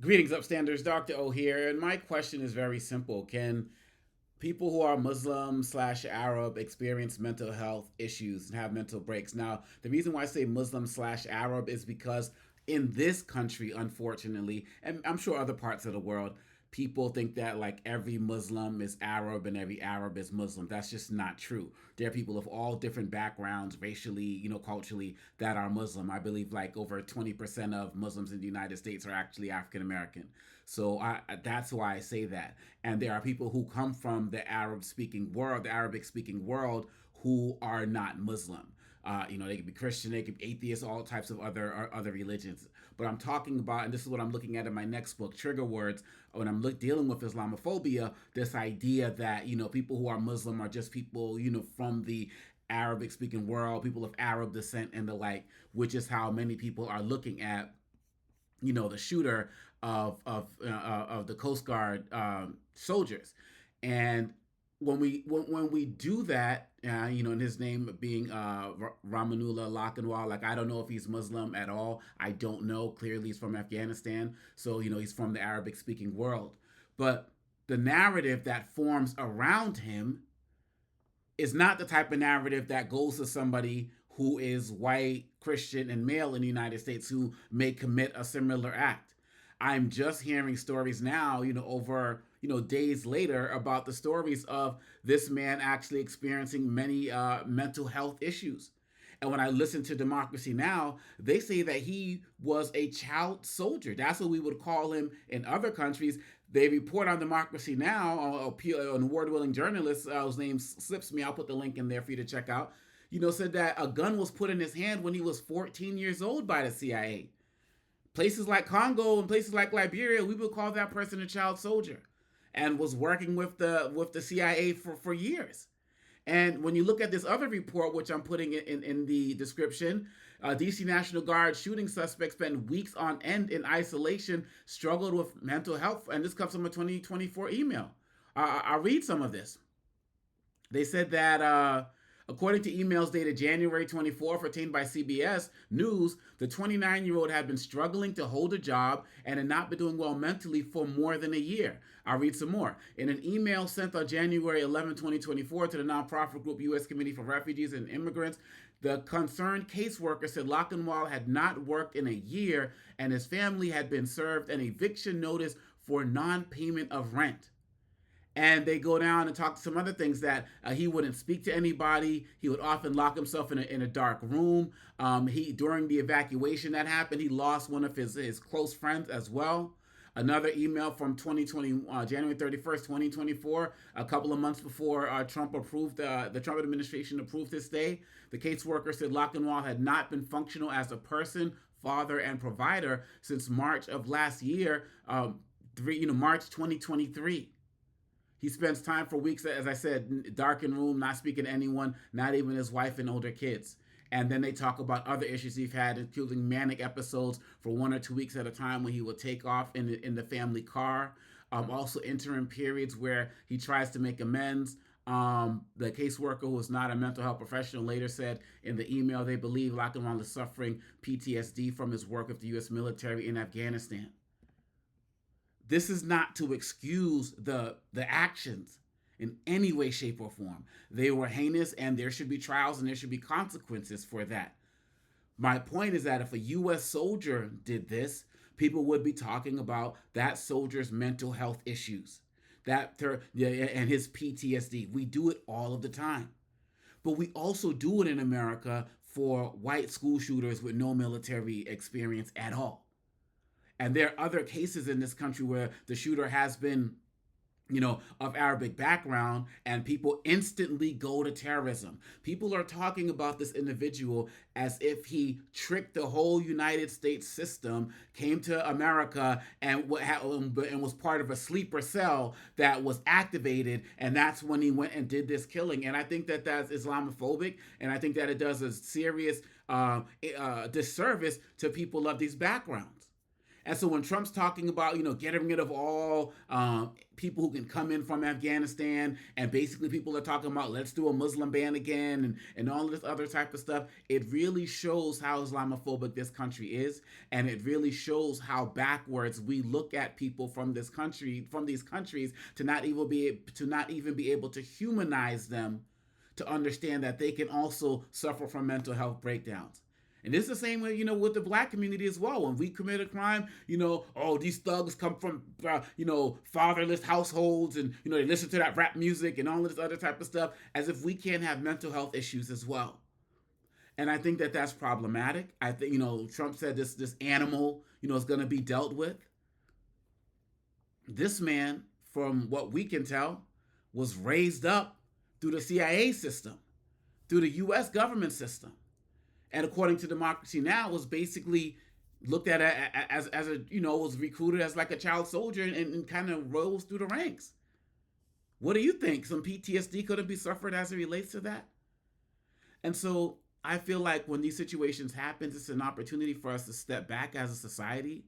Greetings, upstanders. Dr. O here, and my question is very simple. Can people who are Muslim slash Arab experience mental health issues and have mental breaks? Now, the reason why I say Muslim slash Arab is because in this country, unfortunately, and I'm sure other parts of the world, people think that like every Muslim is Arab and every Arab is Muslim. That's just not true. There are people of all different backgrounds, racially, culturally, that are Muslim. I believe like over 20% of Muslims in the United States are actually African American. So that's why I say that. And there are people who come from the Arab speaking world, the Arabic speaking world, who are not Muslim. They could be Christian, they could be atheists, all types of other religions. But I'm talking about, and this is what I'm looking at in my next book, Trigger Words, when I'm dealing with Islamophobia, this idea that people who are Muslim are just people from the Arabic speaking world, people of Arab descent and the like, which is how many people are looking at the shooter of the Coast Guard soldiers. And when we do that, and his name being Rahmanullah Lakanwal, like I don't know if he's Muslim at all. I don't know. Clearly, he's from Afghanistan, so he's from the Arabic speaking world. But the narrative that forms around him is not the type of narrative that goes to somebody who is white, Christian, and male in the United States who may commit a similar act. I'm just hearing stories now, over days later about the stories of this man actually experiencing many mental health issues. And when I listen to Democracy Now, they say that he was a child soldier. That's what we would call him in other countries. They report on Democracy Now, an award-winning journalist whose name slips me. I'll put the link in there for you to check out. Said that a gun was put in his hand when he was 14 years old by the CIA. Places like Congo and places like Liberia, we would call that person a child soldier, and was working with the CIA for years. And when you look at this other report, which I'm putting in the description, DC National Guard shooting suspect spent weeks on end in isolation, struggled with mental health. And this comes from a 2024 email. I'll read some of this. They said that according to emails dated January 24th, obtained by CBS News, the 29-year-old had been struggling to hold a job and had not been doing well mentally for more than a year. I'll read some more. In an email sent on January 11, 2024 to the nonprofit group U.S. Committee for Refugees and Immigrants, the concerned caseworker said Lakanwal had not worked in a year and his family had been served an eviction notice for non-payment of rent. And they go down and talk to some other things that he wouldn't speak to anybody. He would often lock himself in a dark room. During the evacuation that happened, he lost one of his close friends as well. Another email from January 31st, 2024, a couple of months before the Trump administration approved this day. The caseworker said Lakanwal had not been functional as a person, father, and provider since March of last year, March 2023. He spends time for weeks, as I said, darkened room, not speaking to anyone, not even his wife and older kids. And then they talk about other issues he's had, including manic episodes for 1 or 2 weeks at a time when he will take off in the family car. Also interim periods where he tries to make amends. The caseworker, who is not a mental health professional, later said in the email they believe Lakanwal is suffering PTSD from his work with the U.S. military in Afghanistan. This is not to excuse the actions in any way, shape, or form. They were heinous, and there should be trials and there should be consequences for that. My point is that if a U.S. soldier did this, people would be talking about that soldier's mental health issues, and his PTSD. We do it all of the time. But we also do it in America for white school shooters with no military experience at all. And there are other cases in this country where the shooter has been, of Arabic background, and people instantly go to terrorism. People are talking about this individual as if he tricked the whole United States system, came to America, and was part of a sleeper cell that was activated, and that's when he went and did this killing. And I think that that's Islamophobic, and I think that it does a serious disservice to people of these backgrounds. And so when Trump's talking about, getting rid of all people who can come in from Afghanistan, and basically people are talking about let's do a Muslim ban again, and all of this other type of stuff, it really shows how Islamophobic this country is, and it really shows how backwards we look at people from this country, from these countries, to not even be able to humanize them, to understand that they can also suffer from mental health breakdowns. And it's the same way, with the black community as well. When we commit a crime, oh, these thugs come from, fatherless households, and, they listen to that rap music and all of this other type of stuff, as if we can't have mental health issues as well. And I think that that's problematic. I think, Trump said this animal, is going to be dealt with. This man, from what we can tell, was raised up through the CIA system, through the U.S. government system. And according to Democracy Now, was basically looked at as a, was recruited as like a child soldier, and kind of rose through the ranks. What do you think? Some PTSD could have been suffered as it relates to that? And so I feel like when these situations happen, it's an opportunity for us to step back as a society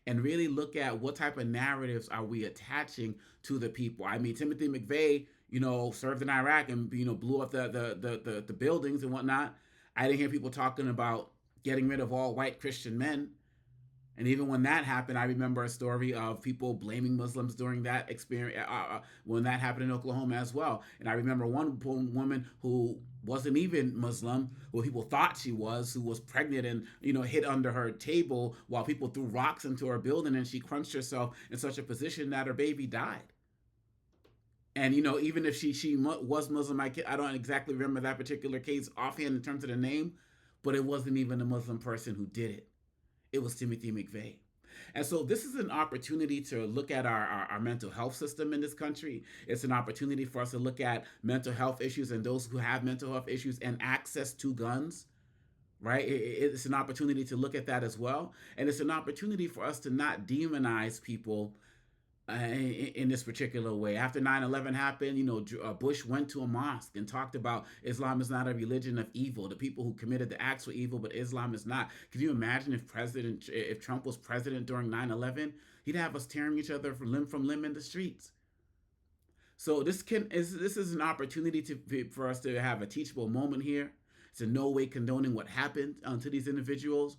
and really look at what type of narratives are we attaching to the people. I mean, Timothy McVeigh, served in Iraq and, blew up the buildings and whatnot. I didn't hear people talking about getting rid of all white Christian men. And even when that happened, I remember a story of people blaming Muslims during that experience, when that happened in Oklahoma as well. And I remember one woman who wasn't even Muslim, who people thought she was, who was pregnant and, hid under her table while people threw rocks into her building, and she crunched herself in such a position that her baby died. And, even if she was Muslim, I don't exactly remember that particular case offhand in terms of the name, but it wasn't even a Muslim person who did it. It was Timothy McVeigh. And so this is an opportunity to look at our mental health system in this country. It's an opportunity for us to look at mental health issues and those who have mental health issues and access to guns, right? It's an opportunity to look at that as well. And it's an opportunity for us to not demonize people in this particular way. After 9/11 happened, Bush went to a mosque and talked about Islam is not a religion of evil. The people who committed the acts were evil, but Islam is not. Can you imagine if Trump was president during 9/11? He'd have us tearing each other from limb in the streets. So this is an opportunity for us to have a teachable moment here. It's in no way condoning what happened to these individuals.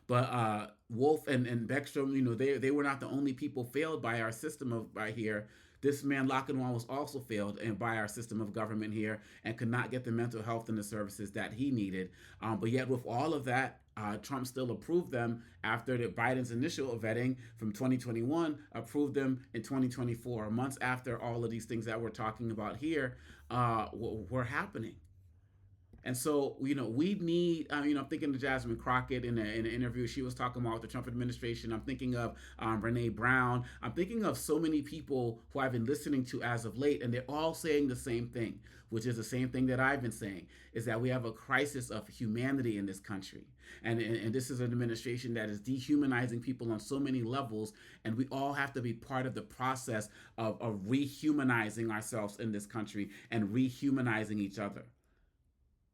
But Wolfe and Beckstrom, they were not the only people failed by our system by here. This man Lakanwal was also failed and by our system of government here, and could not get the mental health and the services that he needed. But yet with all of that, Trump still approved them after Biden's initial vetting from 2021, approved them in 2024, months after all of these things that we're talking about here were happening. And so, we need, I'm thinking of Jasmine Crockett in an interview. She was talking about the Trump administration. I'm thinking of Brene Brown. I'm thinking of so many people who I've been listening to as of late, and they're all saying the same thing, which is the same thing that I've been saying, is that we have a crisis of humanity in this country. And this is an administration that is dehumanizing people on so many levels, and we all have to be part of the process of rehumanizing ourselves in this country and rehumanizing each other.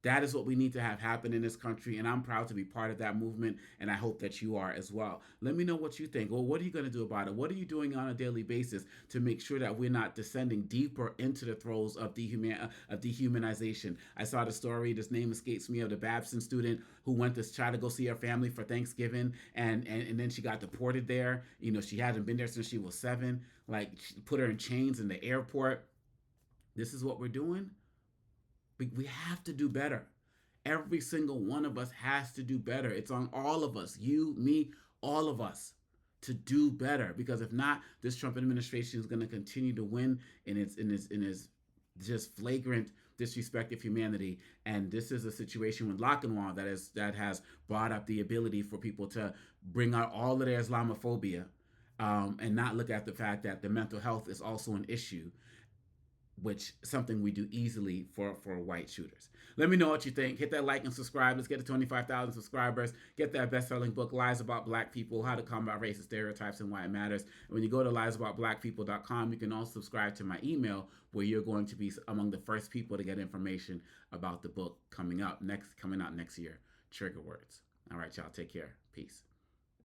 That is what we need to have happen in this country, and I'm proud to be part of that movement, and I hope that you are as well. Let me know what you think. Well, what are you going to do about it? What are you doing on a daily basis to make sure that we're not descending deeper into the throes of dehumanization? I saw the story, this name escapes me, of the Babson student who went to try to go see her family for Thanksgiving, and then she got deported there. She hadn't been there since she was 7. Like, put her in chains in the airport. This is what we're doing. We have to do better. Every single one of us has to do better. It's on all of us, you, me, all of us, to do better. Because if not, this Trump administration is going to continue to win in its just flagrant disrespect of humanity. And this is a situation with Lakanwal that has brought up the ability for people to bring out all of their Islamophobia, and not look at the fact that the mental health is also an issue, which is something we do easily for white shooters. Let me know what you think. Hit that like and subscribe. Let's get to 25,000 subscribers. Get that best-selling book, Lies About Black People, How to Combat Racist Stereotypes and Why It Matters. And when you go to liesaboutblackpeople.com, you can also subscribe to my email, where you're going to be among the first people to get information about the book coming out next year, Trigger Words. All right, y'all. Take care. Peace.